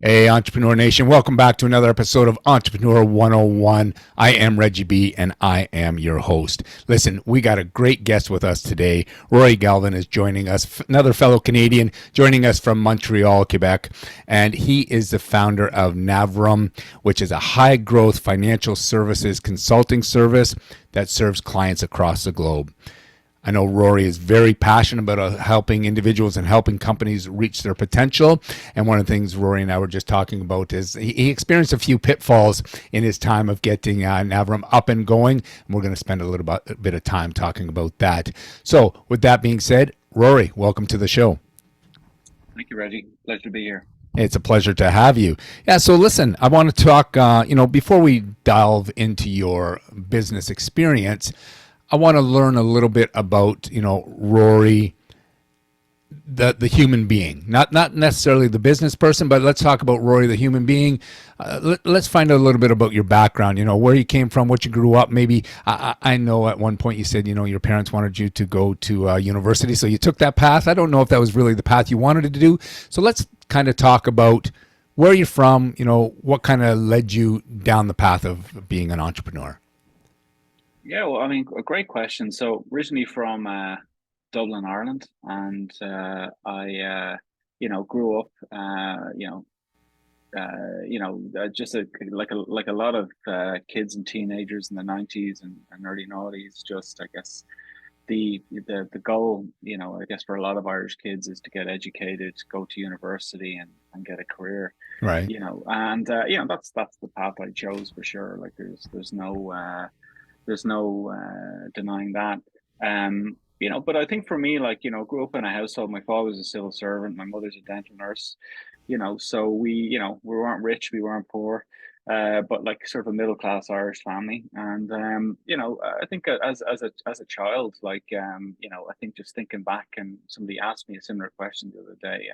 Hey, Entrepreneur Nation, welcome back to another episode of Entrepreneur 101. I am Reggie B, and I am your host. Listen, we got a great guest with us today. Rory Galvin is joining us, another fellow Canadian, joining us from Montreal, Quebec, and he is the founder of Navirum, which is a high-growth financial services consulting service that serves clients across the globe. I know Rory is very passionate about helping individuals and helping companies reach their potential. And one of the things Rory and I were just talking about is he experienced a few pitfalls in his time of getting Navirum up and going. And we're going to spend a bit of time talking about that. So with that being said, Rory, welcome to the show. Thank you, Reggie. Pleasure to be here. It's a pleasure to have you. Yeah, so listen, I want to talk, before we delve into your business experience, I want to learn a little bit about, Rory, the human being, not necessarily the business person, but let's talk about Rory, the human being. Let's find out a little bit about your background, where you came from, what you grew up. Maybe I know at one point you said, your parents wanted you to go to university, so you took that path. I don't know if that was really the path you wanted to do. So let's kind of talk about where you're from, what kind of led you down the path of being an entrepreneur. Yeah, well, I mean, a great question. So originally from Dublin, Ireland, and I grew up, just like a lot of kids and teenagers in the '90s and early '90s. Just, I guess, the goal, I guess for a lot of Irish kids is to get educated, go to university, and get a career. Right. That's the path I chose for sure. Like, there's no denying that. But I think for me, grew up in a household. My father was a civil servant. My mother's a dental nurse. So we weren't rich, we weren't poor, but like sort of a middle class Irish family. And I think as a child, I think just thinking back, and somebody asked me a similar question the other day.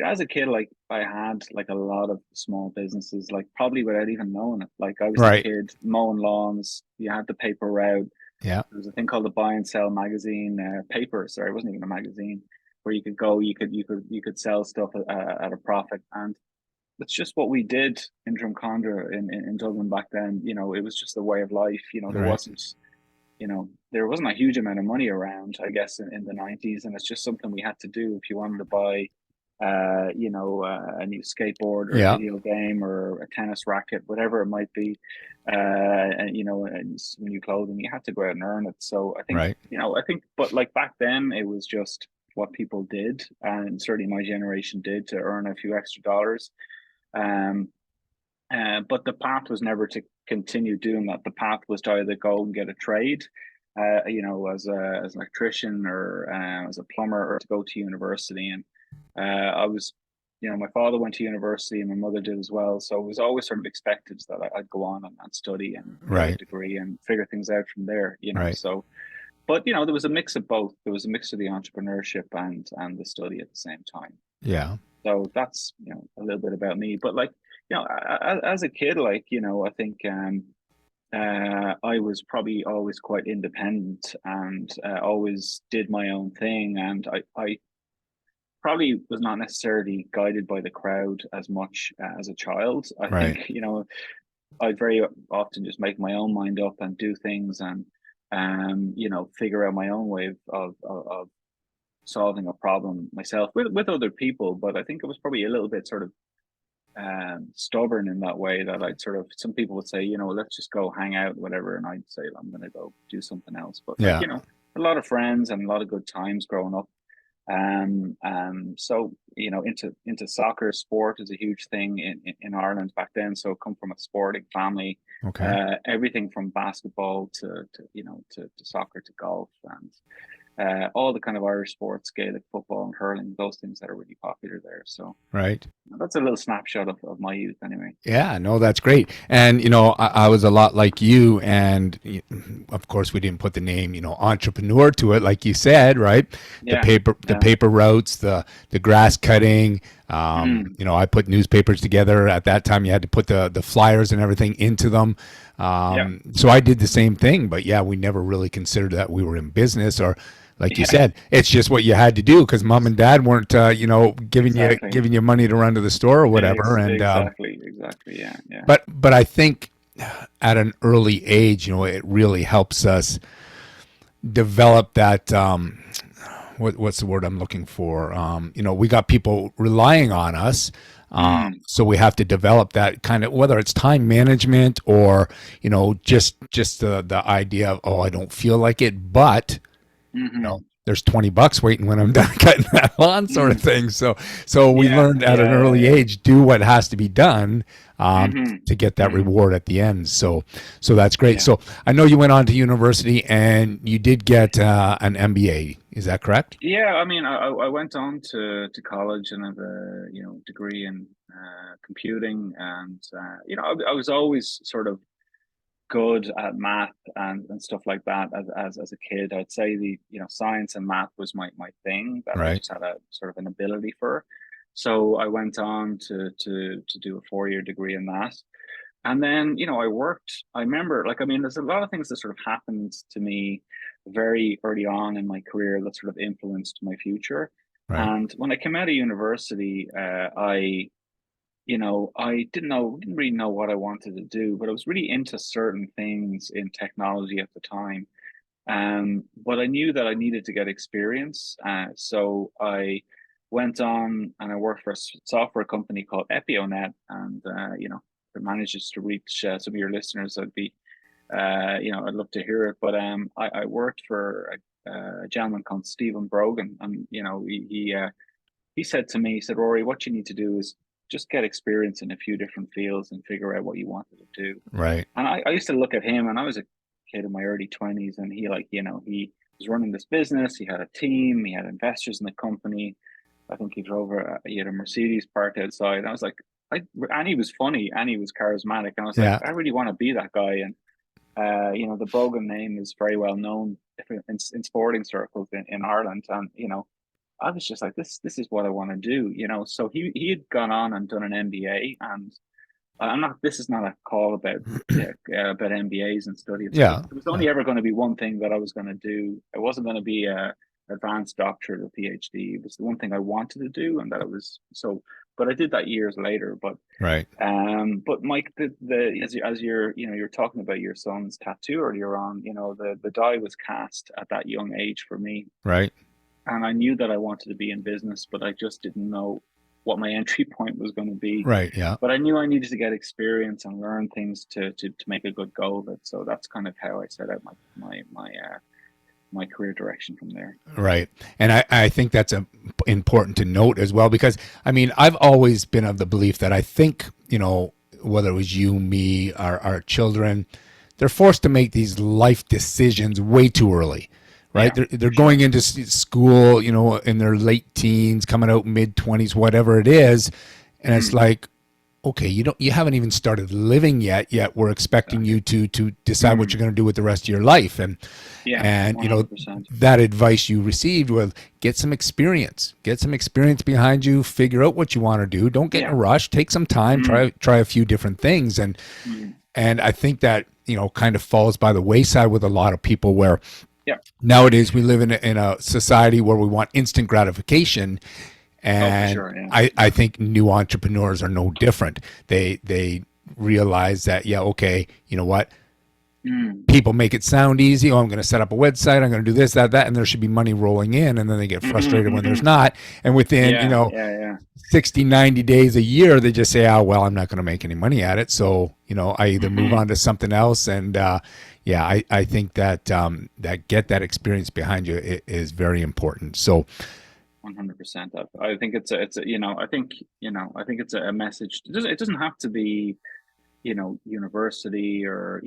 As a kid, like I had like a lot of small businesses, like probably without even knowing it. Like I was a Right. kid mowing lawns. You had the paper route. Yeah. There was a thing called the Buy and Sell magazine, paper. Sorry, it wasn't even a magazine where you could go, you could sell stuff at a profit, and it's just what we did in Drumcondra in Dublin back then. It was just a way of life. Right. There wasn't a huge amount of money around, I guess, in the '90s, and it's just something we had to do if you wanted to buy a new skateboard or a Yeah. video game or a tennis racket, whatever it might be, and some new clothing. You had to go out and earn it. So Right. but like back then, it was just what people did, and certainly my generation did, to earn a few extra dollars. Um, but the path was never to continue doing that. The path was to either go and get a trade, as an electrician or as a plumber, or to go to university. And I was, my father went to university and my mother did as well. So it was always sort of expected that I'd go on and study and get a Right. degree and figure things out from there. Right. So, but there was a mix of both. There was a mix of the entrepreneurship and the study at the same time. Yeah. So that's a little bit about me. But as a kid, I think I was probably always quite independent and always did my own thing, and I probably was not necessarily guided by the crowd as much as a child. I Right. think I'd very often just make my own mind up and do things, and figure out my own way of solving a problem myself with other people. But I think it was probably a little bit sort of stubborn in that way, that I'd sort of, some people would say, let's just go hang out, whatever, and I'd say I'm going to go do something else. But Yeah. a lot of friends and a lot of good times growing up. So into soccer. Sport is a huge thing in Ireland back then. So I come from a sporting family. Okay. Everything from basketball to soccer to golf, and all the kind of Irish sports, Gaelic football and hurling, those things that are really popular there. So Right. that's a little snapshot of my youth anyway. Yeah, no, that's great. And, I was a lot like you. And of course, we didn't put the name, entrepreneur to it, like you said, right? Yeah. The paper routes, the grass cutting, Mm-hmm. I put newspapers together. At that time, you had to put the flyers and everything into them. Yeah. So I did the same thing, but yeah, we never really considered that we were in business, or like you Yeah. said, it's just what you had to do because mom and dad weren't, Exactly. giving you money to run to the store or whatever. And Exactly. Exactly. Yeah. Yeah. but I think at an early age, it really helps us develop that. What's the word I'm looking for? We got people relying on us. Mm. So we have to develop that kind of, whether it's time management or, Yeah. just the idea of, oh, I don't feel like it, but Mm-hmm. there's $20 waiting when I'm done cutting that lawn, sort of Mm. thing. So we Yeah. learned at an Yeah. Yeah. early Yeah. age, do what has to be done, Mm-hmm. to get that Mm-hmm. reward at the end. So that's great. Yeah. So I know you went on to university and you did get an MBA. Is that correct? Yeah, I mean, I went on to college and have a degree in computing, and I was always sort of good at math and stuff like that as a kid. I'd say the science and math was my thing that I Right. just had a sort of an ability for. So I went on to do a 4 year degree in that. And then, I worked, I remember, like, I mean, there's a lot of things that sort of happened to me very early on in my career that sort of influenced my future. Right. And when I came out of university, I didn't really know what I wanted to do, but I was really into certain things in technology at the time. But I knew that I needed to get experience. So I went on and I worked for a software company called EpioNet. And, if it manages to reach some of your listeners, I'd love to hear it. But I worked for a gentleman called Stephen Brogan. And, he said to me, he said, Rory, what you need to do is just get experience in a few different fields and figure out what you wanted to do. Right. And I used to look at him, and I was a kid in my early 20s, and he was running this business. He had a team, he had investors in the company. I think he had a Mercedes parked outside. And I was like, and he was funny and he was charismatic. And I was like, Yeah. I really want to be that guy. And, the Brogan name is very well known in sporting circles in Ireland. And, I was just like, this is what I want to do. So he had gone on and done an MBA, and I'm not. This is not a call about about MBAs and study. Yeah. It was Yeah. only ever going to be one thing that I was going to do. It wasn't going to be a advanced doctorate or PhD. It was the one thing I wanted to do, and that it was so. But I did that years later. Right. But Mike, as you're talking about your son's tattoo earlier on. The die was cast at that young age for me, Right. and I knew that I wanted to be in business, but I just didn't know what my entry point was going to be. Right. Yeah. But I knew I needed to get experience and learn things to make a good go of it. So that's kind of how I set out my career direction from there. Right. And I think that's important to note as well, because I mean, I've always been of the belief that I think, whether it was you, me, our children, they're forced to make these life decisions way too early. Right. Yeah, They're for sure. going into school, in their late teens, coming out mid 20s, whatever it is. And it's Mm, like, okay, you haven't even started living yet we're expecting exactly. you to decide what Mm, you're going to do with the rest of your life. and yeah, and 100%. that advice you received was get some experience behind you, figure out what you want to do, don't get in a Yeah. rush, take some time, Mm, try a few different things. and mm, and I think that kind of falls by the wayside with a lot of people, where yeah. nowadays we live in a society where we want instant gratification. Oh, for And sure. Yeah. I think new entrepreneurs are no different. They realize that, yeah, okay, you know what? Mm, People make it sound easy. Oh, I'm going to set up a website. I'm going to do this, that, and there should be money rolling in. And then they get frustrated when there's mm-hmm. not. And within, Yeah. Yeah. Yeah. 60, 90 days, a year, they just say, oh, well, I'm not going to make any money at it. So, I either move Mm-hmm. on to something else. And yeah, I think that that get that experience behind you is very important. So, 100%. I think I think it's a message. It doesn't have to be, university or,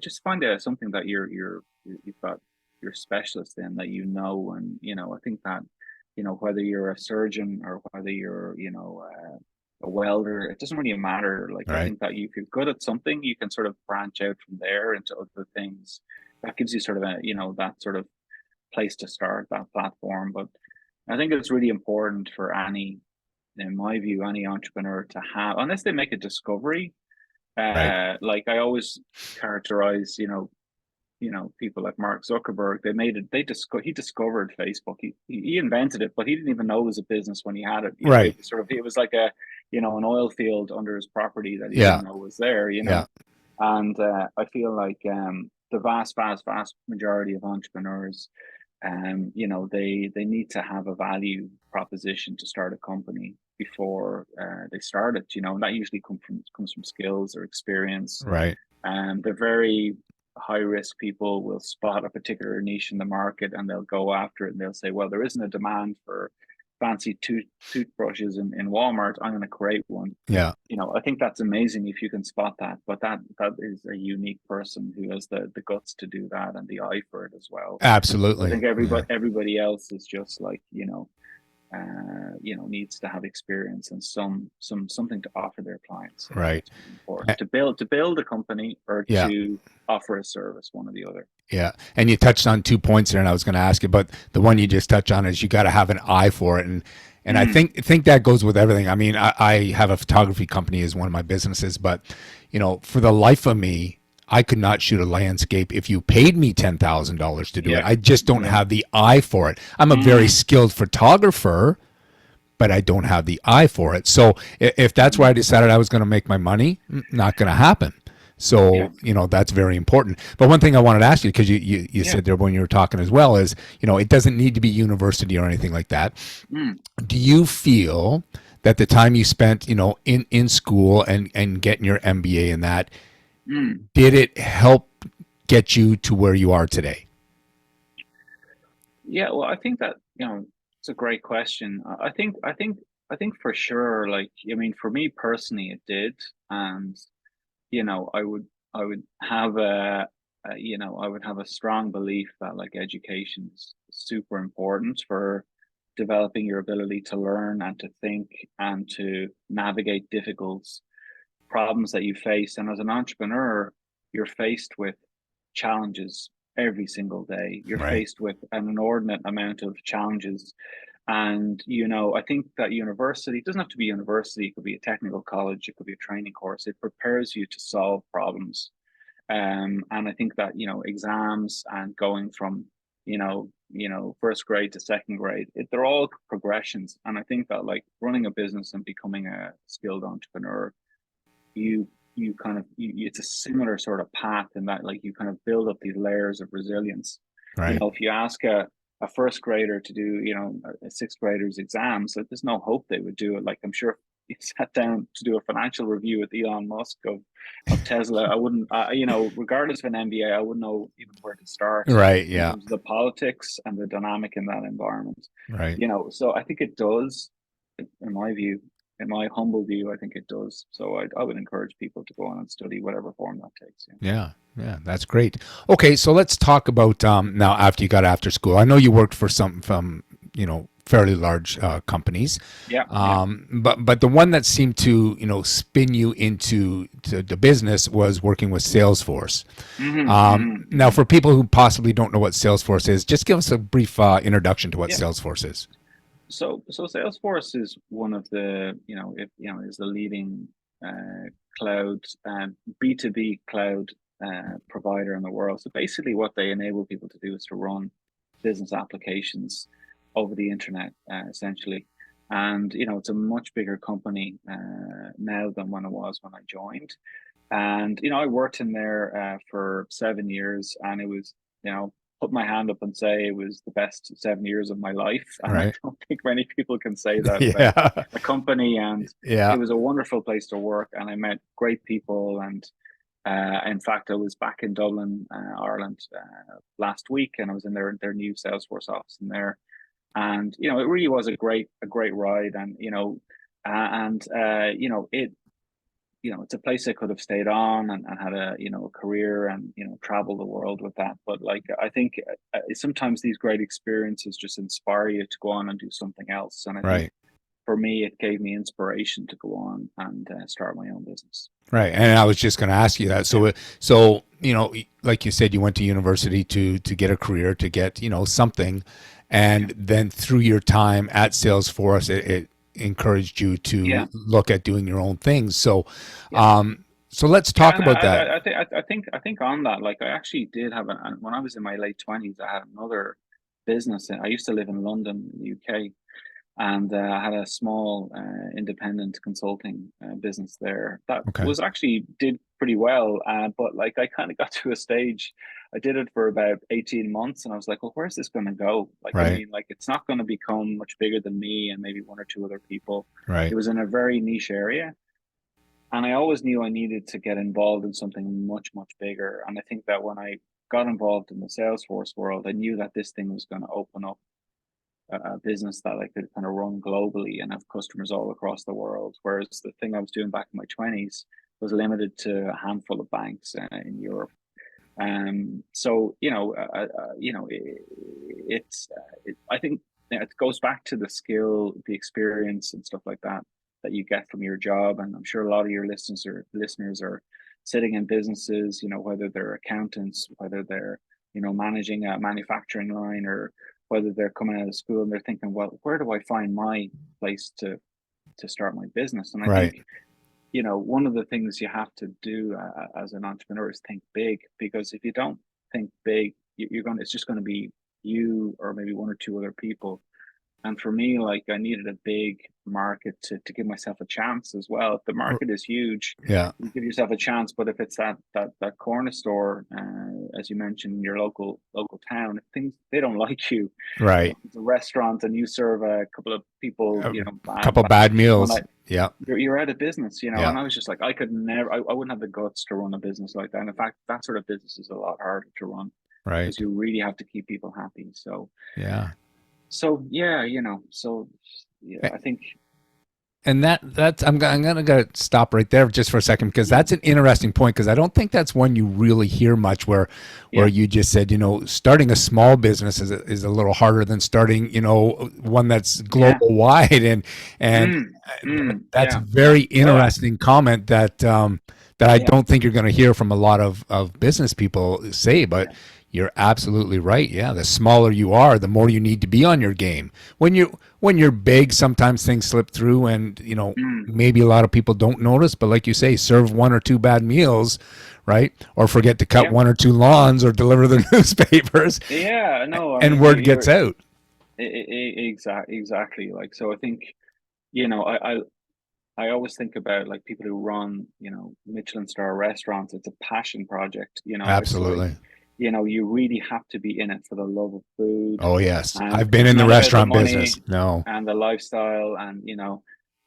just find out something that you've got your specialist in that, and, I think that, whether you're a surgeon or whether you're, a welder, it doesn't really matter. Like, I right. think that if you're good at something, you can sort of branch out from there into other things. That gives you sort of that sort of place to start, that platform. But I think it's really important for any in my view, any entrepreneur to have, unless they make a discovery. Right. Like I always characterize, people like Mark Zuckerberg. They made it. He discovered Facebook. He invented it, but he didn't even know it was a business when he had it. Right. It was like an oil field under his property that he Yeah. didn't know was there. Yeah. And I feel like the vast, vast, vast majority of entrepreneurs, they need to have a value proposition to start a company before they start it. And that usually comes from skills or experience. Right. They're very high risk people will spot a particular niche in the market and they'll go after it and they'll say, well, there isn't a demand for fancy toothbrushes in Walmart. I'm going to create one. Yeah. I think that's amazing if you can spot that, but that is a unique person who has the guts to do that and the eye for it as well. I Absolutely. think Yeah. everybody else is just like, needs to have experience and something to offer their clients. I think Right. that's really important to build a company or Yeah. to offer a service, one or the other. Yeah. And you touched on 2 points there, and I was going to ask you, but the one you just touched on is you got to have an eye for it. And I think that goes with everything. I mean, I have a photography company as one of my businesses, but for the life of me, I could not shoot a landscape if you paid me $10,000 to do it. Yeah, I just don't yeah. have the eye for it. I'm a very skilled photographer, but I don't have the eye for it. So if that's where I decided I was going to make my money, not going to happen. Yeah, So, that's very important. But one thing I wanted to ask you, because you yeah. said there when you were talking as well, is, it doesn't need to be university or anything like that. Mm, Do you feel that the time you spent, in school and getting your MBA and that, mm. did it help get you to where you are today? Yeah, well, I think that, it's a great question. I think for sure, like, I mean, for me personally, it did. And, I would have a strong belief that like education is super important for developing your ability to learn and to think and to navigate difficult problems that you face. And as an entrepreneur, you're faced with challenges every single day. You're Right. faced with an inordinate amount of challenges. And, I think that university, it doesn't have to be university, it could be a technical college, it could be a training course. It prepares you to solve problems. And I think that, exams and going from, first grade to second grade, they're all progressions. And I think that like running a business and becoming a skilled entrepreneur, you kind of it's a similar sort of path in that like you kind of build up these layers of resilience. Right. If you ask a first grader to do a sixth grader's exams, like, there's no hope they would do it. Like I'm sure if you sat down to do a financial review with Elon Musk of Tesla, I wouldn't regardless of an MBA, I wouldn't know even where to start Right. in Yeah. terms of the politics and the dynamic in that environment. Right. So I think it does, in my view, in my humble view, I think it does. So I would encourage people to go on and study whatever form that takes. Yeah. Yeah, yeah, that's great. Okay, so let's talk about now after you got after school. I know you worked for some fairly large companies, Yeah. Yeah. but the one that seemed to spin you into the business was working with Salesforce. Now, for people who possibly don't know what Salesforce is, just give us a brief introduction to what Yeah. Salesforce is. So Salesforce is one of the, is the leading cloud B2B cloud provider in the world. So basically what they enable people to do is to run business applications over the internet, essentially. And, it's a much bigger company now than when it was when I joined. And, I worked in there for 7 years, and it was, put my hand up and say it was the best 7 years of my life. And I Right. don't think many people can say that about Yeah. a company. And Yeah. it was a wonderful place to work, and I met great people. And in fact, I was back in Dublin, Ireland, last week, and I was in their new Salesforce office in there. And it really was a great ride. And it it's a place I could have stayed on and had a career and travel the world with that. But like I think sometimes these great experiences just inspire you to go on and do something else. And I think Right. for me, it gave me inspiration to go on and start my own business. Right. And I was just going to ask you that. Yeah, So, like you said, you went to university to get a career, to get, something. And then through your time at Salesforce, encouraged you Yeah, to look at doing your own things. So, yeah. so let's Yeah, talk and about that. I think on that, like I actually did have when I was in my late 20s, I had another business. I used to live in London, in the UK, and I had a small independent consulting business there that Okay. was actually did pretty well. But like I kind of got to a stage, I did it for about 18 months, and I was like, well, where's this going to go? Like, I Right. mean, like it's not going to become much bigger than me and maybe one or two other people. It Right. was in a very niche area. And I always knew I needed to get involved in something much, much bigger. And I think that when I got involved in the Salesforce world, I knew that this thing was going to open up a business that I could kind of run globally and have customers all across the world. Whereas the thing I was doing back in my 20s was limited to a handful of banks in Europe. So I think it goes back to the skill, the experience, and stuff like that that you get from your job. And I'm sure a lot of your listeners are sitting in businesses, whether they're accountants, whether they're managing a manufacturing line, or whether they're coming out of school and they're thinking, well, where do I find my place to start my business? And I think Right. one of the things you have to do as an entrepreneur is think big, because if you don't think big, it's just going to be you or maybe one or two other people. And for me, like I needed a big market to give myself a chance as well. If the market is huge, Yeah. you give yourself a chance. But if it's that corner store, as you mentioned, in your local town, if things they don't like you, Right. it's a restaurant and you serve a couple of people, A bad, couple bad bad dishes one meals. night, Yeah. you're out of business, Yeah. and I was just like, I could never, I wouldn't have the guts to run a business like that. And in fact, that sort of business is a lot harder to run because Right. you really have to keep people happy. Yeah. So yeah, yeah, I think, And that's I'm gonna go stop right there just for a second because mm, that's an interesting point because I don't think that's one you really hear much where yeah, you just said starting a small business is a little harder than starting one that's yeah, global wide and mm, that's a yeah, very oh yeah, interesting comment that I yeah, don't think you're going to hear from a lot of business people say, but yeah, you're absolutely right. Yeah, the smaller you are, the more you need to be on your game. When you're big, sometimes things slip through, and mm, maybe a lot of people don't notice. But like you say, serve one or two bad meals, right? Or forget to cut yeah, one or two lawns or deliver the newspapers, yeah. No, I and mean, word gets out. exactly. Like, so I think, you know, I, I, I always think about like people who run, Michelin star restaurants. It's a passion project. It's like, Absolutely. you really have to be in it for the love of food, Oh yes, and I've been it's in the not about the restaurant business. money No. and the lifestyle, and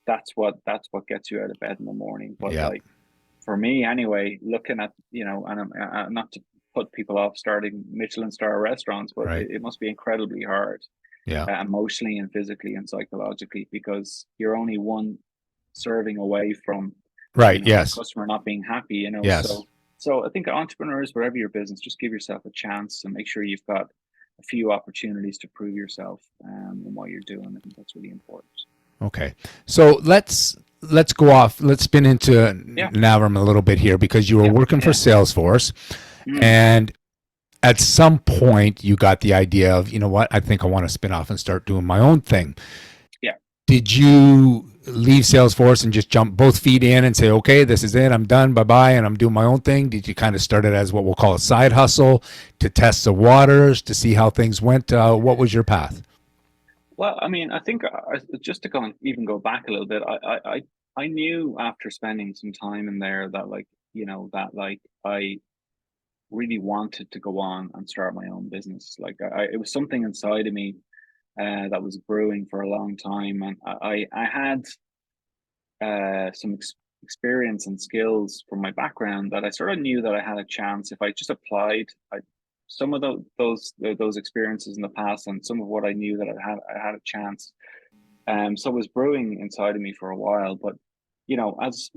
that's what gets you out of bed in the morning. But Yeah. like for me anyway, looking at, and not to put people off starting Michelin star restaurants, but Right. it must be incredibly hard, Yeah. emotionally and physically and psychologically, because you're only one serving away from Right. a Yes. customer not being happy, Yes. so I think entrepreneurs, wherever your business, just give yourself a chance and make sure you've got a few opportunities to prove yourself, in what you're doing. I think that's really important. Okay. So let's go off. Let's spin into Yeah, Navirum a little bit here because you were yeah, working for yeah. Salesforce, Mm, and at some point you got the idea of, what, I think I want to spin off and start doing my own thing. yeah. Did you leave Salesforce and just jump both feet in and say, okay, this is it, I'm done, bye bye, and I'm doing my own thing? Did you kind of start it as what we'll call a side hustle to test the waters to see how things went? What was your path? Well, I mean, I think, just to even go back a little bit, I knew after spending some time in there that, like, that, like, I really wanted to go on and start my own business. Like, it was something inside of me that was brewing for a long time, and I had some experience and skills from my background that I sort of knew that I had a chance if I just applied. Some of those experiences in the past, and some of what I knew that I had a chance. So it was brewing inside of me for a while. But as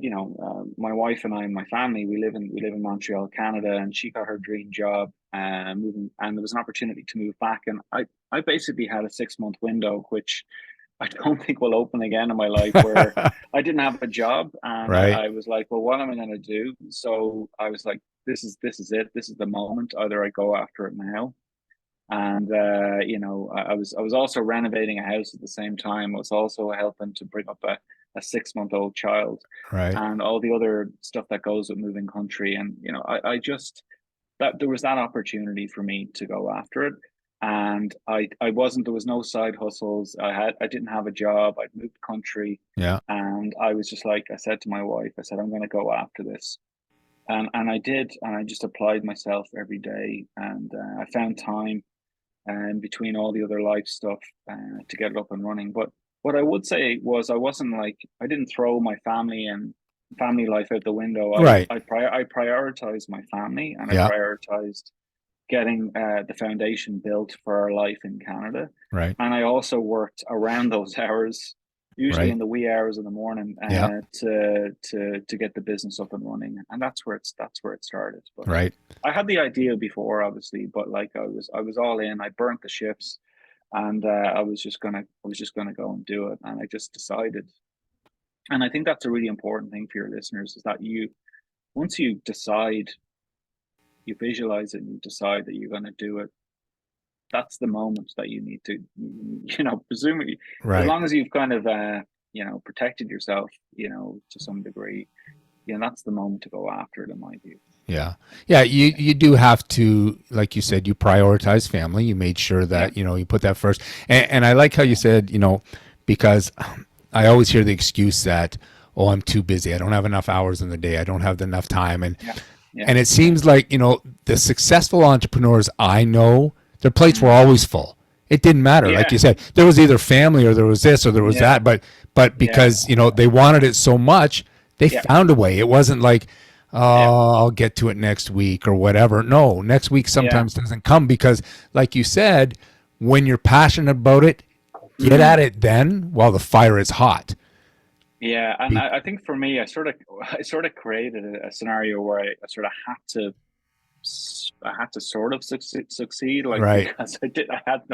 my wife and I and my family, we live in Montreal, Canada, and she got her dream job, moving, and there was an opportunity to move back, and I basically had a 6 month window, which I don't think will open again in my life, where I didn't have a job, and Right. I was like, well, what am I going to do? So I was like, this is it. This is the moment. Either I go after it now, And I was also renovating a house at the same time. I was also helping to bring up a 6 month old child, Right. and all the other stuff that goes with moving country. And I just that there was that opportunity for me to go after it. And I wasn't there was no side hustles. I didn't have a job. I'd moved country, Yeah. and I was just like, I said to my wife, I said, I'm going to go after this. And I did, and I just applied myself every day, and I found time between all the other life stuff to get it up and running. But what I would say was, I didn't throw my family and family life out the window. Right. I prioritized my family, and I Yeah. prioritized getting the foundation built for our life in Canada. Right. And I also worked around those hours, usually Right. in the wee hours of the morning, Yeah. to get the business up and running. And that's where it started. But Right. I had the idea before, obviously, but like I was all in. I burnt the ships, and I was just gonna go and do it. And I just decided. And I think that's a really important thing for your listeners is that once you decide, you visualize it, and you decide that you're going to do it. That's the moment that you need to, presumably, as Right. long as you've kind of, protected yourself, to some degree, that's the moment to go after it, in my view. Yeah. Yeah. You do have to, like you said, you prioritize family. You made sure Yeah, that, you put that first. And I like how you said, because I always hear the excuse that, oh, I'm too busy. I don't have enough hours in the day. I don't have enough time. yeah, yeah, And it yeah. seems like, the successful entrepreneurs I know, their plates were Mm. always full. It didn't matter. Like Yeah, you said, there was either family or there was this or there was yeah, that. But yeah, because, they wanted it so much, they yeah, found a way. It wasn't like, yeah, oh, I'll get to it next week or whatever. No, next week yeah. sometimes doesn't come because, like you said, when you're passionate about it, get at Mm. it then while the fire is hot. Yeah, and Be- I think for me, I sort of created a scenario where I sort of I had to sort of succeed, like, right. because I had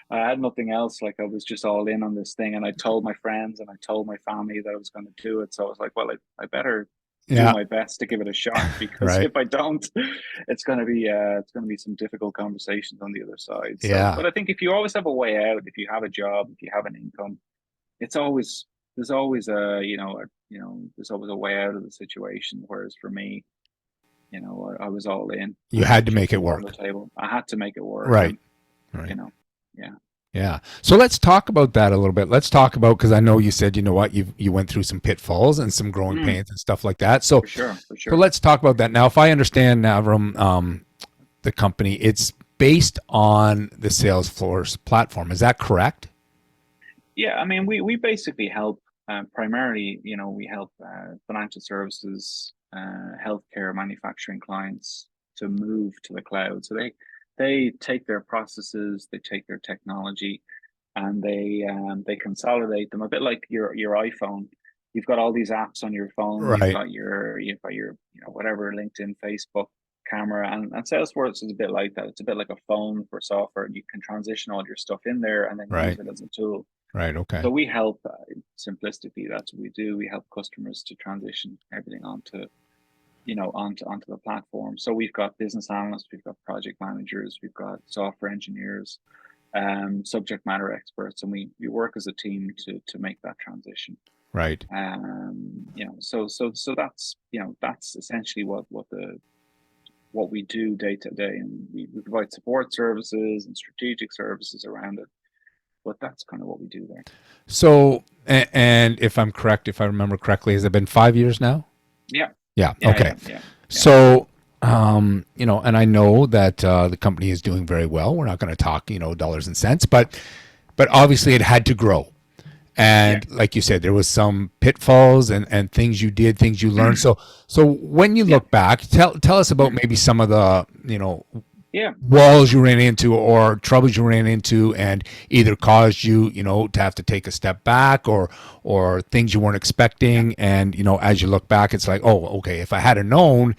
I had nothing else. Like, I was just all in on this thing, and I told my friends and I told my family that I was going to do it. So I was like, well, I better do Yeah. my best to give it a shot, because Right. if I don't, it's going to be some difficult conversations on the other side. So, Yeah. but I think if you always have a way out, if you have a job, if you have an income, it's always there's always there's always a way out of the situation. Whereas for me, I was all in, You and I had to chucked make it it all on the work. table. I had to make it work, Right. and you Right. know, yeah, Yeah. So let's talk about that a little bit. Let's talk about because I know you said, you know what, you went through some pitfalls and some growing mm, pains and stuff like that. So for sure, for so sure. let's talk about that. Now, if I understand Navrum, the company, it's based on the Salesforce platform. Is that correct? Yeah, I mean, we basically help primarily. We help financial services, healthcare, manufacturing clients to move to the cloud. So they take their processes, they take their technology, and they consolidate them a bit like your iPhone. You've got all these apps on your phone. Right. You've got your whatever, LinkedIn, Facebook, camera, and Salesforce is a bit like that. It's a bit like a phone for software. You can transition all your stuff in there and then use Right. it as a tool. Right. Okay. So we help, simplistically, that's what we do. We help customers to transition everything onto the platform. So we've got business analysts, we've got project managers, we've got software engineers, subject matter experts, and we work as a team to make that transition. Right. So that's essentially what we do day to day, and we provide support services and strategic services around it. But that's kind of what we do there. So, and if I'm correct, if I remember correctly, has it been 5 years now? Yeah, Yeah. yeah, Okay. yeah, yeah, yeah. So, and I know that the company is doing very well. We're not going to talk, dollars and cents, but obviously it had to grow. Yeah. And like you said, there was some pitfalls and things you did, things you learned. So when you Yeah. look back, tell us about Mm. maybe some of the, Yeah. walls you ran into or troubles you ran into and either caused you, to have to take a step back or things you weren't Yeah. expecting. And, as you look back, it's like, oh, okay, if I had known,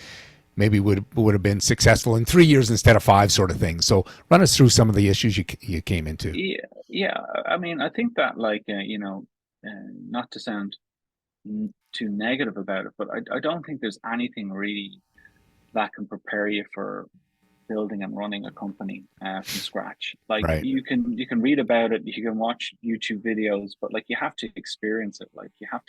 maybe would have been successful in 3 years instead of five, sort of thing. So run us through some of the issues you came into. Yeah. Yeah. I mean, I think that, like, not to sound too negative about it, but I don't think there's anything really that can prepare you for building and running a company from scratch. Like Right. you can read about it, you can watch YouTube videos, but like you have to experience it. Like you have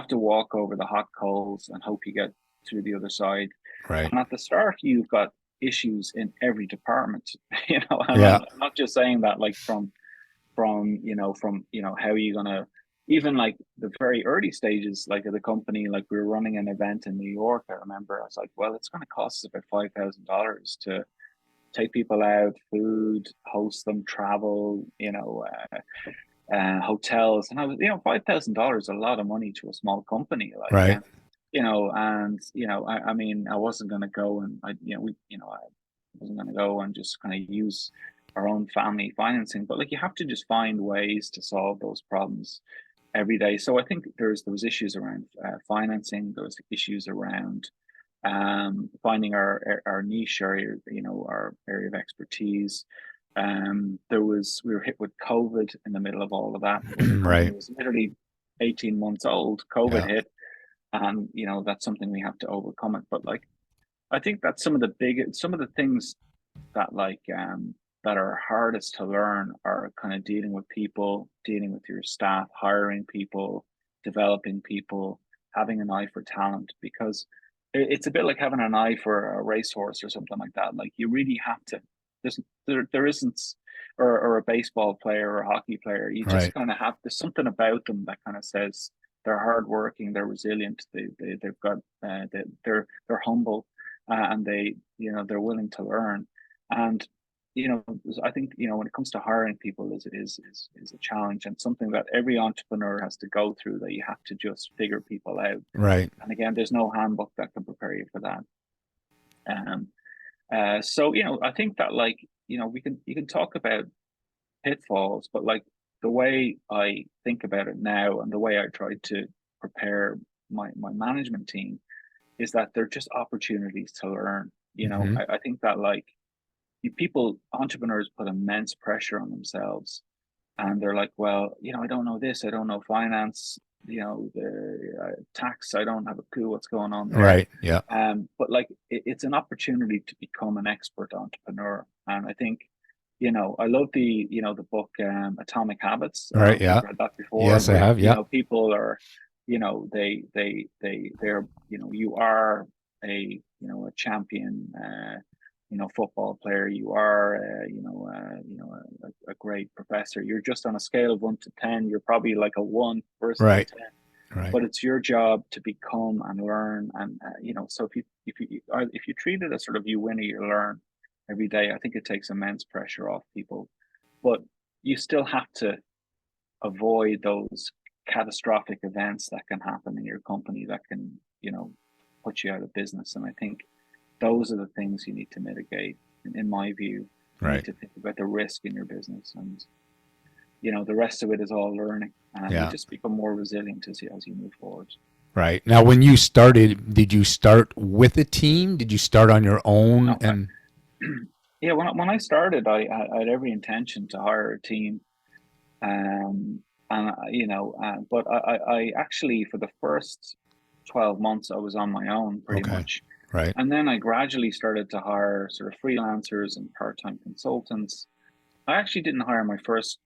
to walk over the hot coals and hope you get through the other side. Right. And at the start, you've got issues in every department, and Yeah. I'm not just saying that like from how are you gonna, even like the very early stages like of the company, like we were running an event in New York. I remember I was like, well, it's going to cost us about $5,000 to take people out, food, host them, travel, hotels. And I was, $5,000 is a lot of money to a small company, like, Right. and I mean, I wasn't going to go and I wasn't going to go and just kind of use our own family financing, but like you have to just find ways to solve those problems every day. So I think there was issues around financing. There was issues around finding our niche area, our area of expertise. We were hit with COVID in the middle of all of that when the company Right. was literally 18 months old. COVID Yeah. hit, and that's something we have to overcome it. But like I think that some of the things that that are hardest to learn are kind of dealing with people, dealing with your staff, hiring people, developing people, having an eye for talent, because it's a bit like having an eye for a racehorse or something like that. Like you really have to. There isn't, or a baseball player or a hockey player. You just Right. kind of have, there's something about them that kind of says they're hardworking, they're resilient, they've got they're humble, and they're willing to learn. And I think when it comes to hiring people is a challenge, and something that every entrepreneur has to go through, that you have to just figure people out. Right. And again, there's no handbook that can prepare you for that. um so I think that, like, we can you can talk about pitfalls, but like the way I think about it now and the way I try to prepare my management team is that they're just opportunities to learn. Hmm. I think that, like, entrepreneurs put immense pressure on themselves, and they're like, well, I don't know this, I don't know finance, the tax, I don't have a clue what's going on there. Right. Yeah. But like it's an opportunity to become an expert entrepreneur. And I think, I love the book, Atomic Habits. I don't know Right. if you've Yeah. read that before, Yes, I where have. Yeah. people are, they're you are a champion, football player. You are, a great professor. You're just on a scale of 1 to 10. You're probably like a one versus a Right. 10, Right. but it's your job to become and learn. And so if you treat it as sort of you win or you learn every day, I think it takes immense pressure off people. But you still have to avoid those catastrophic events that can happen in your company that can put you out of business. And I think those are the things you need to mitigate. In my view, you need Right. to think about the risk in your business, and the rest of it is all learning, and you Yeah. just become more resilient as you move forward. Right. Now, when you started, did you start with a team? Did you start on your own? No, And yeah, when I started, I had every intention to hire a team. And but I actually, for the first 12 months, I was on my own pretty okay. much. Right. And then I gradually started to hire sort of freelancers and part-time consultants. I actually didn't hire my first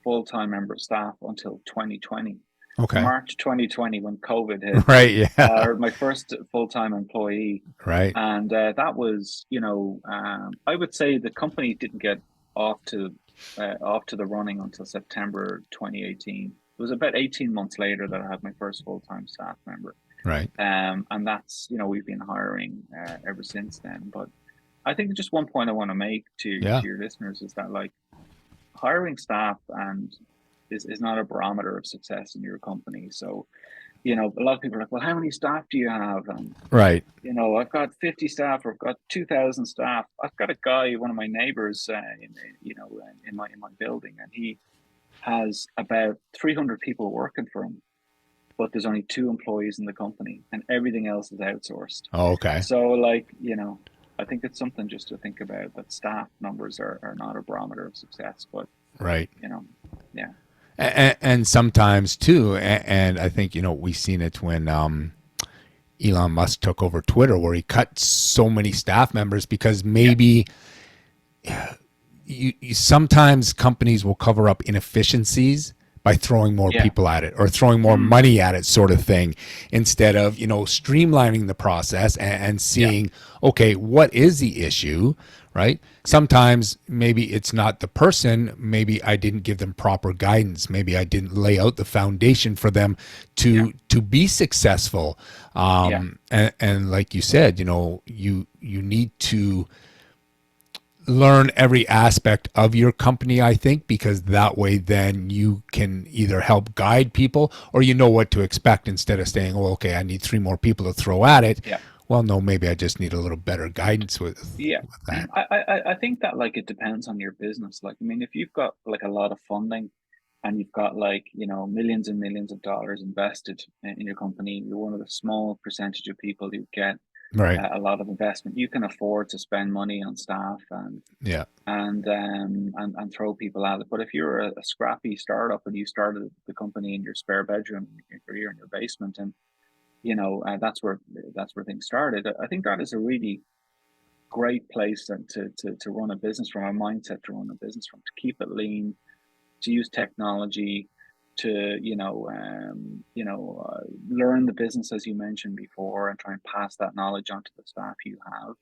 full-time member of staff until 2020, Okay. March 2020, when COVID hit. Right. Yeah. My first full-time employee. Right. And that was, I would say the company didn't get off to the running until September 2018. It was about 18 months later that I had my first full-time staff member. Right. And that's, we've been hiring ever since then. But I think just one point I want to make Yeah. to your listeners is that, like, hiring staff and is not a barometer of success in your company. So, a lot of people are like, well, how many staff do you have? And Right. I've got 50 staff, or I've got 2,000 staff. I've got a guy, one of my neighbors, in my building, and he has about 300 people working for him, but there's only 2 employees in the company, and everything else is outsourced. Oh, okay. So, like, I think it's something just to think about, that staff numbers are not a barometer of success, but, Right. yeah. And sometimes too, and I think we've seen it when Elon Musk took over Twitter, where he cut so many staff members because Yeah. maybe sometimes companies will cover up inefficiencies by throwing more Yeah. people at it or throwing more Mm. money at it, sort of thing, instead of streamlining the process and Yeah. seeing, okay, what is the issue, right? Yeah. Sometimes maybe it's not the person, maybe I didn't give them proper guidance, maybe I didn't lay out the foundation for them Yeah. to be successful. Yeah. And like you said, you need to learn every aspect of your company, I think, because that way then you can either help guide people or you know what to expect, instead of saying, oh, okay, I need three more people to throw at it. Yeah. Well, no, maybe I just need a little better guidance Yeah. with that. I think that like it depends on your business. Like, I mean, if you've got like a lot of funding and you've got like, millions and millions of dollars invested in your company, you're one of the small percentage of people who get Right. a lot of investment. You can afford to spend money on staff Yeah. and throw people at it. But if you're a scrappy startup and you started the company in your spare bedroom or you're in your basement and that's where things started. I think that is a really great place to run a business from, a mindset to run a business from, to keep it lean, to use technology, to learn the business as you mentioned before, and try and pass that knowledge on to the staff you have.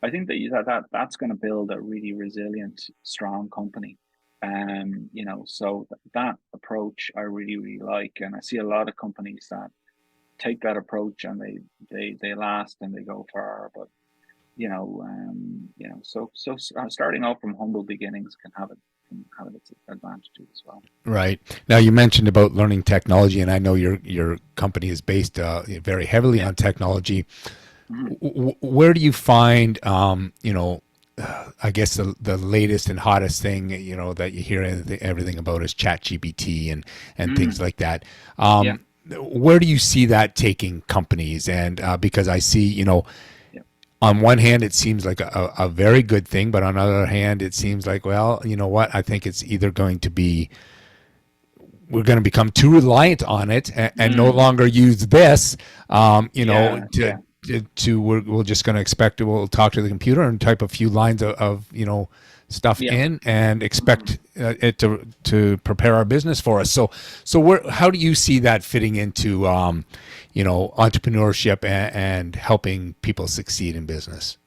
I think that's going to build a really resilient, strong company. So that approach I really, really like, and I see a lot of companies that take that approach and they last and they go far. But starting out from humble beginnings can have its advantages as well. Right. Now you mentioned about learning technology, and I know your company is based very heavily Yeah. on technology. Mhm. Where do you find, I guess the latest and hottest thing, that you hear everything about is ChatGPT and things Mm. like that. Yeah. Where do you see that taking companies? And because I see, Yeah. on one hand, it seems like a very good thing, but on the other hand, it seems like, well, you know what? I think it's either going to be, we're going to become too reliant on it and no Mm. longer use this, Yeah. Yeah. we're just going to expect, we'll talk to the computer and type a few lines of stuff Yeah. in and Mm. expect it to prepare our business for us. So how do you see that fitting into entrepreneurship and helping people succeed in business?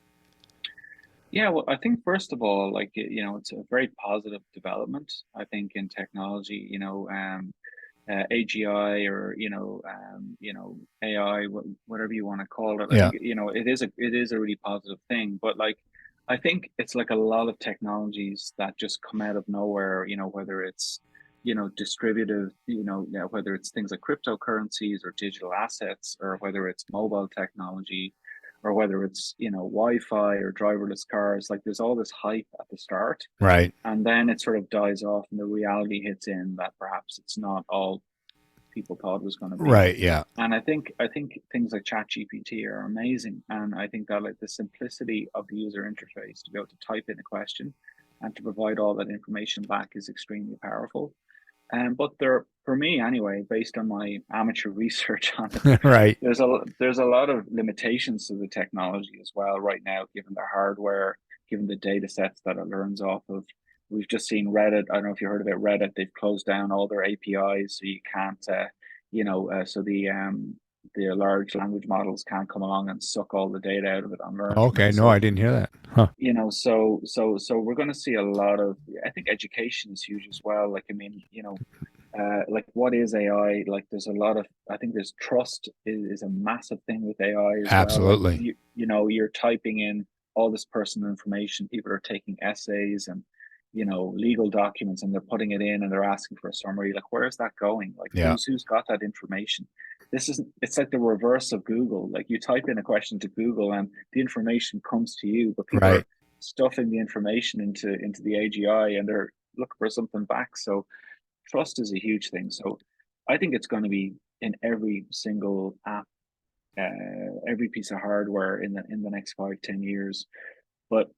Yeah, well, I think first of all, like, it's a very positive development. I think in technology, AGI or AI, whatever you want to call it. I Yeah. think it is a really positive thing. But like, I think it's like a lot of technologies that just come out of nowhere. Whether it's distributive, whether it's things like cryptocurrencies or digital assets, or whether it's mobile technology, or whether it's Wi-Fi or driverless cars. Like, there's all this hype at the start, Right. and then it sort of dies off and the reality hits in that perhaps it's not all people thought it was going to be. Right. Yeah. And I think things like ChatGPT are amazing, and I think that like the simplicity of the user interface to be able to type in a question and to provide all that information back is extremely powerful. But there, for me anyway, based on my amateur research on it, Right. there's a lot of limitations to the technology as well right now, given the hardware, given the data sets that it learns off of. We've just seen Reddit. I don't know if you heard about Reddit. They've closed down all their APIs, so you can't, so the large language models can't come along and suck all the data out of it and learn from it. Okay. No, I So didn't hear that. Huh. so we're going to see a lot of. I think education is huge as well. Like, I mean, like, what is AI? Like, there's a lot of, I think there's trust is a massive thing with AI as well. Like, Absolutely. you're typing in all this personal information. People are taking essays and legal documents, and they're putting it in and they're asking for a summary. Like, where is that going? Like, Yeah. who's got that information? It's like the reverse of Google. Like, you type in a question to Google and the information comes to you, but people Right. are stuffing the information into the AGI and they're looking for something back. So trust is a huge thing. So I think it's going to be in every single app, every piece of hardware in the next 5-10 years. But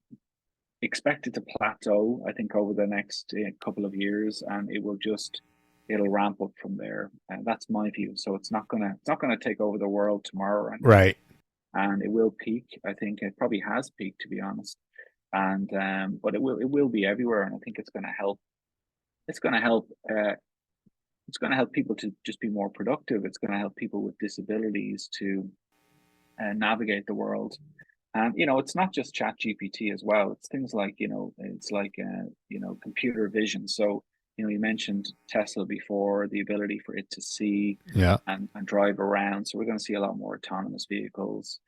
expect it to plateau, I think, over the next couple of years, and it will just it'll ramp up from there. And that's my view. So it's not gonna take over the world tomorrow or anything. Right. And it will peak. I think it probably has peaked, to be honest. And but it will be everywhere, and I think it's going to help. It's going to help. It's going to help people to just be more productive. It's going to help people with disabilities to navigate the world. And it's not just Chat GPT as well. It's things like it's like computer vision. So you mentioned Tesla before, the ability for it to see Yeah. and drive around. So we're going to see a lot more autonomous vehicles.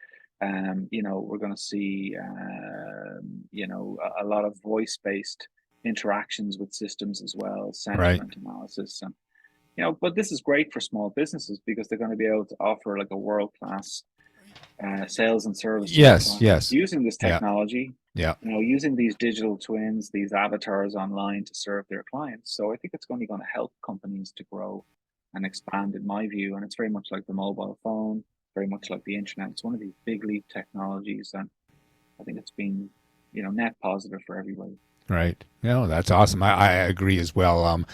We're going to see a lot of voice-based interactions with systems as well, Right. sentiment analysis, and but this is great for small businesses because they're going to be able to offer like a world-class sales and service to their Yes. clients Yes. using this Yeah. technology, Yeah. using these digital twins, these avatars online to serve their clients. So I think it's only going to help companies to grow and expand, in my view. And it's very much like the mobile phone, very much like the internet. It's one of these big leap technologies, and I think it's been, net positive for everybody. Right. No, that's awesome. I agree as well. I'm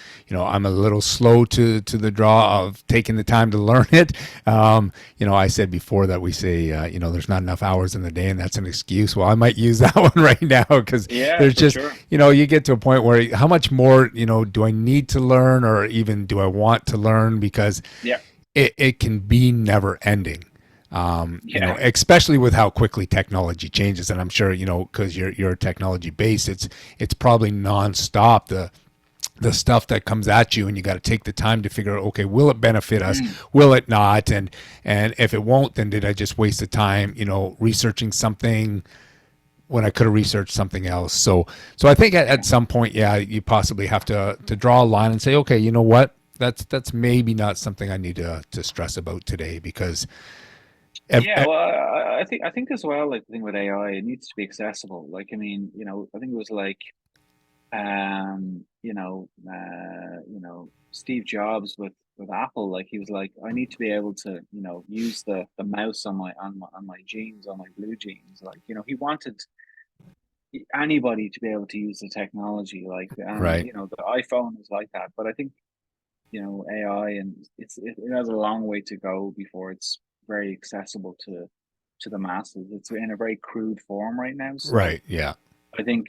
a little slow to the draw of taking the time to learn it. I said before that we say, there's not enough hours in the day, and that's an excuse. Well, I might use that one right now because Yeah, there's for just, sure. you get to a point where how much more, do I need to learn, or even do I want to learn? Because Yeah, it can be never ending. yeah, Especially with how quickly technology changes, and I'm sure because you're technology based, it's probably nonstop the stuff that comes at you, and you got to take the time to figure out, okay, will it benefit us, will it not, and if it won't, then did I just waste the time researching something when I could have researched something else? So I think at yeah. some point, yeah, you possibly have to draw a line and say, okay, you know what, that's maybe not something I need to stress about today because Yeah, well, I think as well, like the thing with AI, it needs to be accessible. Like, I mean, I think it was like Steve Jobs with Apple, like he was like, I need to be able to, use the mouse on my jeans, on my blue jeans. Like, he wanted anybody to be able to use the technology, like, and right. the iPhone is like that. But I think AI, and it has a long way to go before it's very accessible to the masses. It's in a very crude form right now, so Right. Yeah. I think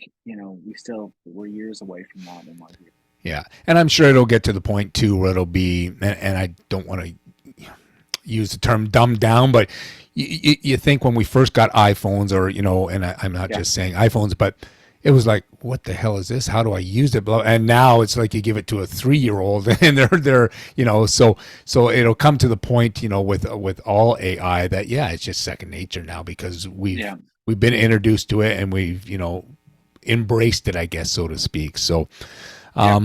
we're years away from that, in my view. Yeah. And I'm sure it'll get to the point too where it'll be, and I don't want to use the term dumbed down, but you think when we first got iPhones, or and I'm not Yeah, just saying iPhones, but it was like, what the hell is this? How do I use it? And now it's like you give it to a 3-year-old, and they're so it'll come to the point with all AI that, yeah, it's just second nature now because yeah, we've been introduced to it, and we've embraced it, I guess, so to speak. So yeah.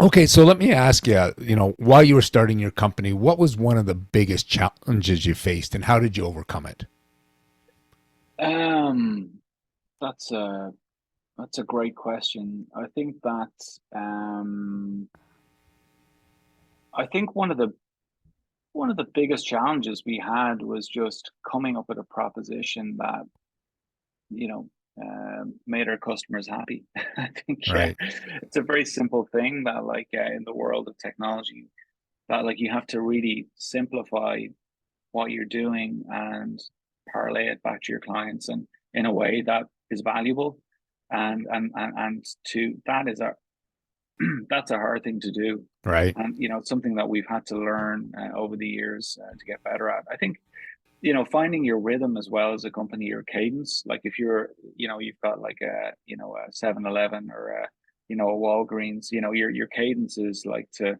okay, so let me ask you, while you were starting your company, what was one of the biggest challenges you faced, and how did you overcome it? Um, that's a great question. I think one of the biggest challenges we had was just coming up with a proposition that you know, made our customers happy. I think, yeah, Right. it's a very simple thing that, like, in the world of technology, that like you have to really simplify what you're doing and parlay it back to your clients, and in a way that is valuable, and to that is a that's a hard thing to do, Right. and it's something that we've had to learn over the years to get better at. I think finding your rhythm as well as a company, your cadence. Like if you've got like a 7-Eleven or a Walgreens, your cadence is like to,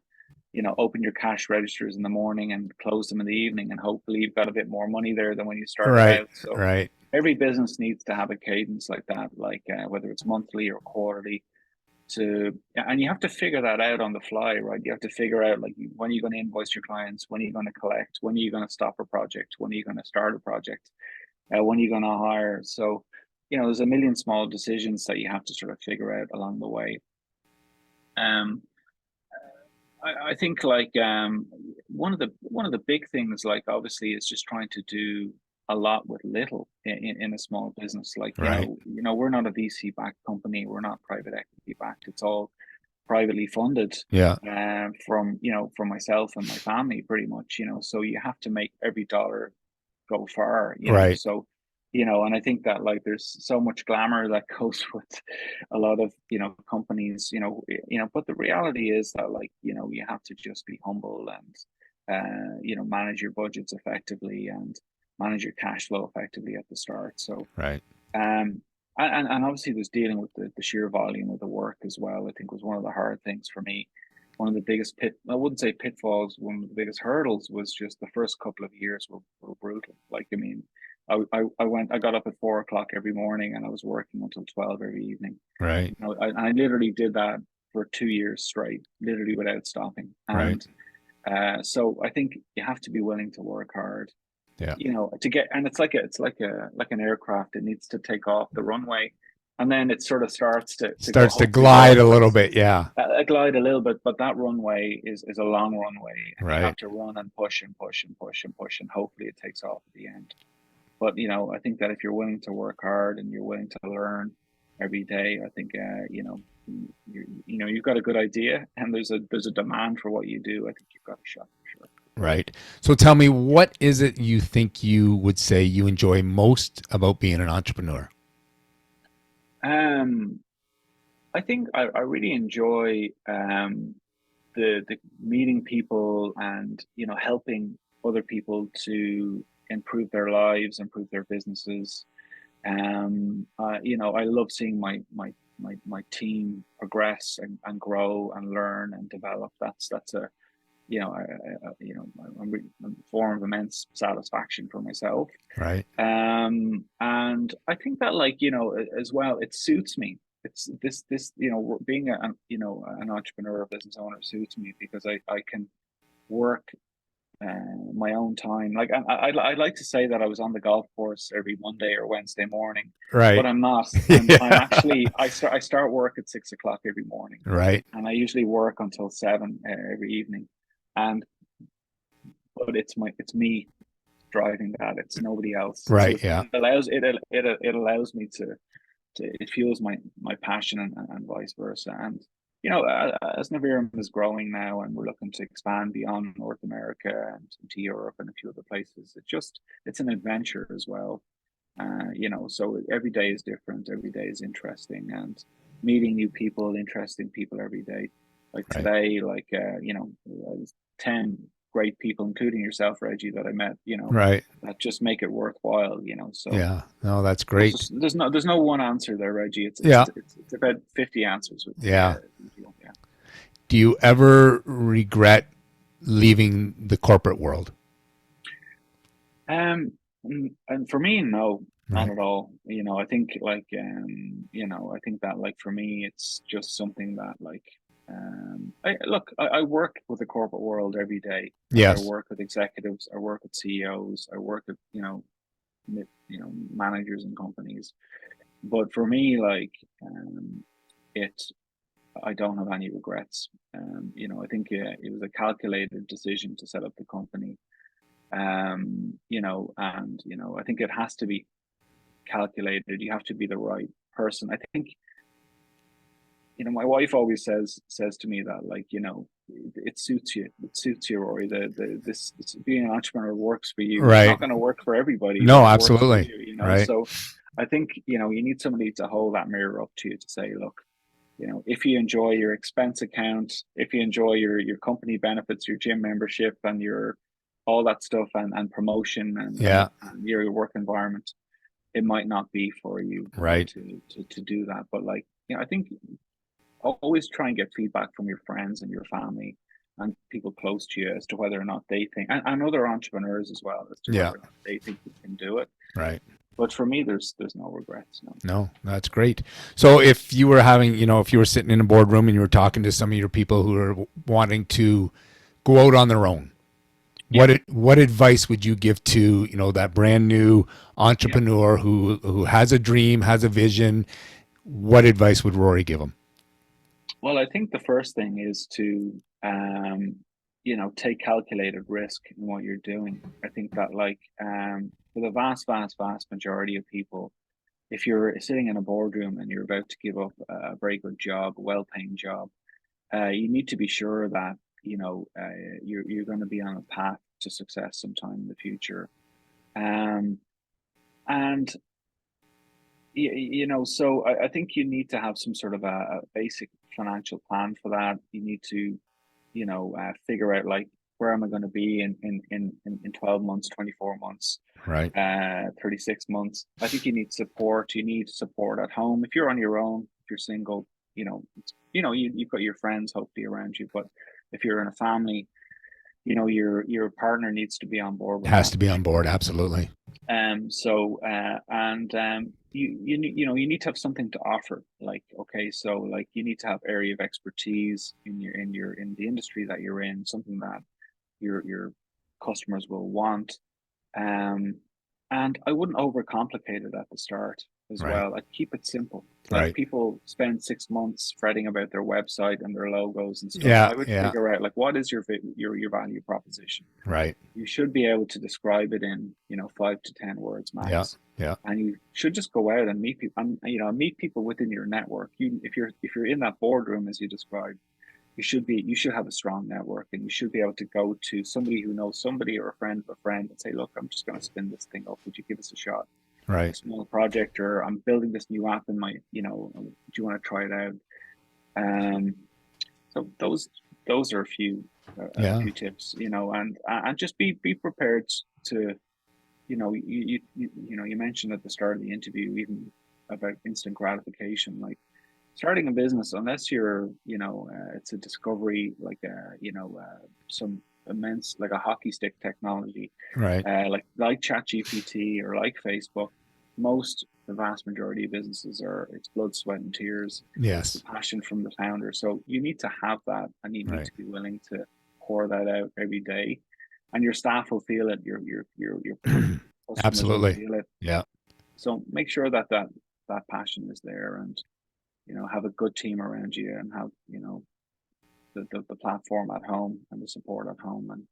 open your cash registers in the morning and close them in the evening. And hopefully you've got a bit more money there than when you started Right. out. So Right. every business needs to have a cadence like that, like whether it's monthly or quarterly, and you have to figure that out on the fly, right? You have to figure out like when are you going to invoice your clients, when are you going to collect, when are you going to stop a project, when are you going to start a project, when are you going to hire. So there's a million small decisions that you have to sort of figure out along the way. um I think like one of the big things, like obviously, is just trying to do a lot with little in a small business. Like Right. we're not a VC backed company, we're not private equity backed. It's all privately funded, Yeah. from, from myself and my family, pretty much, so you have to make every dollar go far, Right. so, and I think that, like, there's so much glamour that goes with a lot of, companies, but the reality is that, like, you have to just be humble and, manage your budgets effectively and manage your cash flow effectively at the start. So, Right. um, and obviously there's dealing with the sheer volume of the work as well. I think was one of the hard things for me. One of the biggest I wouldn't say pitfalls, one of the biggest hurdles was just the first couple of years were brutal. Like, I mean, I got up at 4 o'clock every morning and I was working until 12 every evening. Right. I literally did that for 2 years straight, literally without stopping. Right. And so I think you have to be willing to work hard, Yeah. to get, and it's like an aircraft. It needs to take off the runway, and then it sort of starts to go Starts to to go glide a little upwards, bit. Yeah. glide a little bit. But that runway is a long runway, and you have Right. to run and push and push and push and push, and hopefully it takes off at the end. But I think that if you're willing to work hard and you're willing to learn every day, I think you've got a good idea, and there's a demand for what you do. I think you've got a shot for sure. Right. So tell me, what is it you think you would say you enjoy most about being an entrepreneur? Um, I think I really enjoy, the meeting people and, helping other people to improve their lives, improve their businesses. I love seeing my team progress and grow and learn and develop. That's a a form of immense satisfaction for myself. Right. And I think that, like, as well, it suits me. It's this being an entrepreneur or business owner suits me because I can work, my own time. Like, I like to say that I was on the golf course every Monday or Wednesday morning, but Right. I'm not. I'm Yeah. actually, I start work at 6 o'clock every morning, Right. and I usually work until 7, every evening. And but it's me driving that. It's nobody else. So Right. Yeah. it allows me to it fuels my passion, and vice versa. And as Navirum is growing now, and we're looking to expand beyond North America and to Europe and a few other places, it's an adventure as well. So every day is different. Every day is interesting, and meeting new people, interesting people every day. Like Right. today, like, 10 great people, including yourself, Reggie, that I met. Right. That just make it worthwhile. So Yeah. No, that's there's great. just, there's no one answer there, Reggie. It's it's Yeah. it's, it's about 50 answers with me. Yeah. Yeah. Do you ever regret leaving the corporate world? And for me, no, not Right. at all. I think, like, I think that, like, for me, it's just something that, like, I work with the corporate world every day. Like, I Yes. work with executives, I work with CEOs, I work with, managers and companies. But for me, like, it, I don't have any regrets. I think, it was a calculated decision to set up the company. And I think it has to be calculated. You have to be the right person. I think, my wife always says to me that, like, it suits you. It suits you, Rory. This being an entrepreneur works for you. It's not Right. going to work for everybody, but No, it works for absolutely. you. Right. So I think, you need somebody to hold that mirror up to you to say, look, if you enjoy your expense account, if you enjoy your company benefits, your gym membership, and your all that stuff, and promotion, Yeah. and your work environment, it might not be for you, Right. to do that. But, like, I think always try and get feedback from your friends and your family and people close to you as to whether or not they think, and other entrepreneurs as well, as to Yeah. whether or not they think you can do it. Right. But for me, there's no regrets. No. No, that's great. So if you were having, if you were sitting in a boardroom and you were talking to some of your people who are wanting to go out on their own, Yeah. what advice would you give to, that brand new Yeah. entrepreneur who has a dream, has a vision? What advice would Rory give them? Well, I think the first thing is to, take calculated risk in what you're doing. I think that, like, for the vast, vast, vast majority of people, if you're sitting in a boardroom and you're about to give up a very good job, a well-paying job, you need to be sure that you're going to be on a path to success sometime in the future. Um, and so I think you need to have some sort of a basic financial plan for that. You need to figure out like where am I going to be in 12 months, 24 months, Right. 36 months. I think you need support. You need support at home. If you're on your own, if you're single, you've got your friends hopefully around you. But if you're in a family, your partner needs to be on board with Has that to for be on board. sure. Absolutely. So and you need to have something to offer. Like, okay, so like you need to have area of expertise in the industry that you're in, something that your customers will want. Um, and I wouldn't overcomplicate it at the start as Right. well. I'd keep it simple. Like Right. people spend 6 months fretting about their website and their logos and stuff. Yeah. I would Yeah. figure out like what is your value proposition. Right. You should be able to describe it in 5 to 10 words Yeah. max, Yeah. and you should just go out and meet people and meet people within your network. If you're in that boardroom as you described, you should have a strong network, and you should be able to go to somebody who knows somebody or a friend of a friend and say, look, I'm just going to spin this thing up, would you give us a shot? A Right. small project, or I'm building this new app in my, do you want to try it out? um so those are a Yeah. few tips, and just be prepared to, you mentioned at the start of the interview even about instant gratification. Like starting a business, unless it's a discovery, like some immense, like a hockey stick technology, Right. like ChatGPT or like Facebook. The vast majority of businesses it's blood, sweat, and tears. It's the Yes. passion from the founder. So you need to have that, and you need Right. to be willing to pour that out every day, and your staff will feel it. Your customers will Absolutely. feel it. Yeah. So make sure that passion is there, and have a good team around you, and have the platform at home and the support at home. And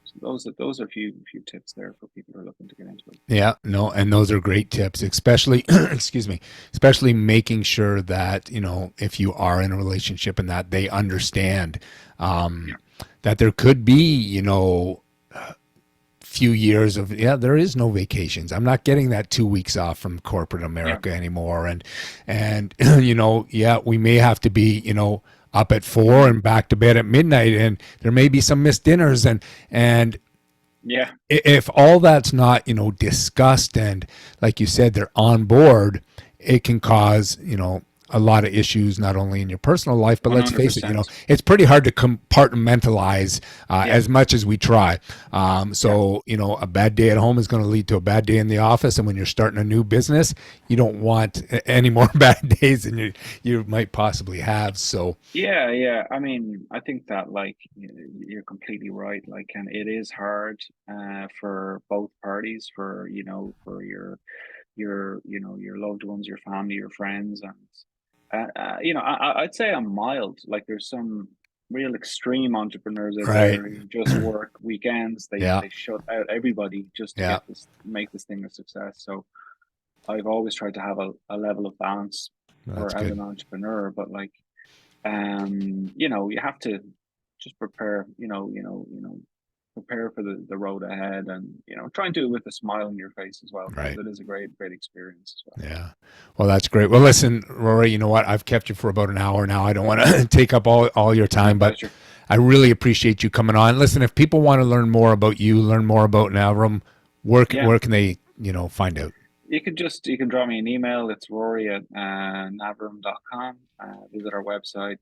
so those are a few tips there for people who are looking to get into it. Yeah, no, and those are great tips, especially, excuse me, especially making sure that, if you are in a relationship and that they understand Yeah, that there could be, few years of, yeah, there is no vacations. I'm not getting that 2 weeks off from corporate yeah, America anymore. And, yeah, we may have to be, up at 4 mm, and back to bed at midnight, and there may be some missed dinners, and yeah, if all that's not discussed, and like you said, they're on board, it can cause a lot of issues, not only in your personal life, but one let's hundred face it, percent. it's pretty hard to compartmentalize Yeah, as much as we try. yeah. So a bad day at home is going to lead to a bad day in the office, and when you're starting a new business, you don't want any more bad days than you might possibly have. So Yeah, yeah. I mean, I think that like you're completely right. Like, and it is hard for both parties, for your loved ones, your family, your friends, and I'd say I'm mild. Like, there's some real extreme entrepreneurs out right, there who just work weekends. They yeah, they shut out everybody just to yeah, make this thing a success. So I've always tried to have a level of balance that's for as good. an entrepreneur, but like you have to just prepare, prepare for the road ahead, and try and do it with a smile on your face as well, because Right. it is a great experience as well. Yeah. Well, that's great. Well, listen, Rory, you know what? I've kept you for about an hour now. I don't want to take up all your My time, but pleasure. I really appreciate you coming on. Listen, if people want to learn more about you, learn more about Navirum, Yeah, where can they, find out? you can draw me an email. It's Rory at navirum.com. Visit our website,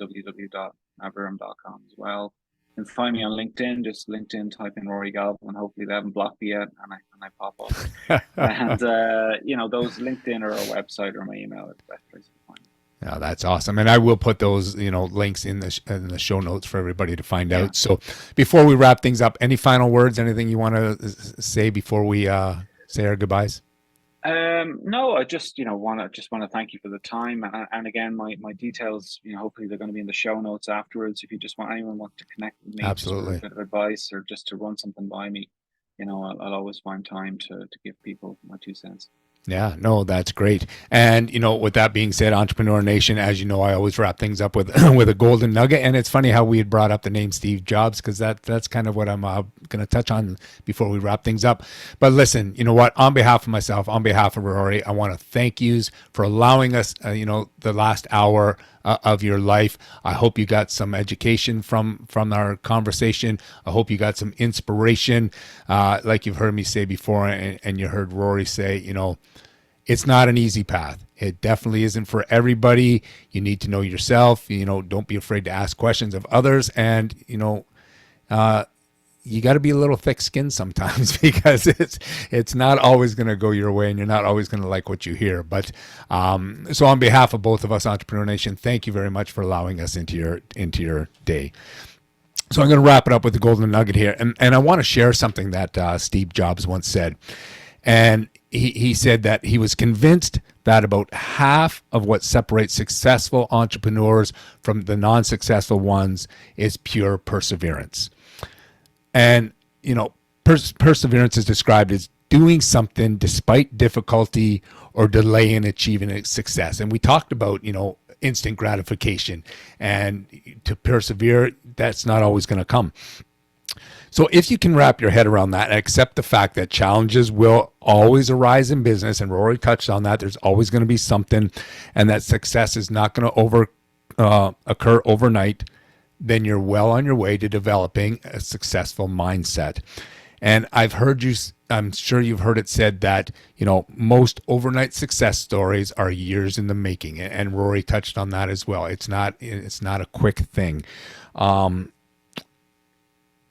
www.navirum.com as well. And find me on LinkedIn. Just LinkedIn, type in Rory Galvin. Hopefully they haven't blocked me yet, and I pop up. And those LinkedIn or our website or my email are the best place to find me. Yeah, that's awesome, and I will put those links in the show notes for everybody to find Yeah. out. So, before we wrap things up, any final words? Anything you want to say before we say our goodbyes? No, I just want to thank you for the time, and again, my details, hopefully they're going to be in the show notes afterwards. If you just want anyone want to connect with me just for a Absolutely. bit of advice, or just to run something by me, I'll always find time to give people my 2 cents. Yeah, no, that's great. And with that being said, Entrepreneur Nation, as you know, I always wrap things up with with a golden nugget. And it's funny how we had brought up the name Steve Jobs because that's kind of what I'm going to touch on before we wrap things up. But listen, you know what? On behalf of myself, on behalf of Rory, I want to thank you for allowing us, the last hour of your life. I hope you got some education from our conversation. I hope you got some inspiration, like you've heard me say before, and you heard Rory say, it's not an easy path. It definitely isn't for everybody. You need to know yourself. Don't be afraid to ask questions of others, and you got to be a little thick-skinned sometimes because it's not always going to go your way, and you're not always going to like what you hear. But so on behalf of both of us, Entrepreneur Nation, thank you very much for allowing us into your day. So I'm going to wrap it up with the golden nugget here, and I want to share something that Steve Jobs once said, and he said that he was convinced that about half of what separates successful entrepreneurs from the non-successful ones is pure perseverance. And, perseverance is described as doing something despite difficulty or delay in achieving a success. And we talked about, instant gratification, and to persevere, that's not always going to come. So if you can wrap your head around that and accept the fact that challenges will always arise in business, and Rory touched on that, there's always going to be something, and that success is not going to occur overnight, then you're well on your way to developing a successful mindset. And I'm sure you've heard it said that, most overnight success stories are years in the making. And Rory touched on that as well. It's not a quick thing.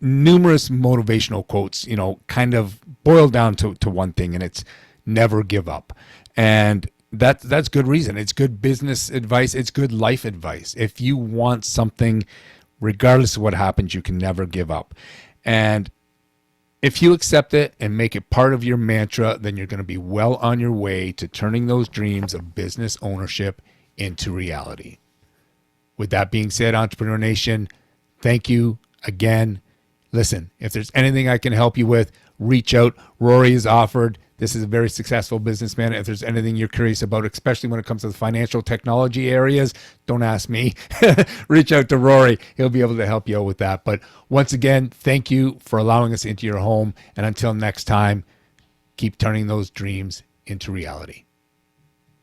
Numerous motivational quotes, kind of boil down to one thing, and it's never give up. And that's good reason. It's good business advice. It's good life advice. If you want something, regardless of what happens, you can never give up. And if you accept it and make it part of your mantra, then you're going to be well on your way to turning those dreams of business ownership into reality. With that being said, Entrepreneur Nation, thank you again. Listen, if there's anything I can help you with, reach out. Rory is offered. This is a very successful businessman. If there's anything you're curious about, especially when it comes to the financial technology areas, don't ask me. Reach out to Rory. He'll be able to help you out with that. But once again, thank you for allowing us into your home. And until next time, keep turning those dreams into reality.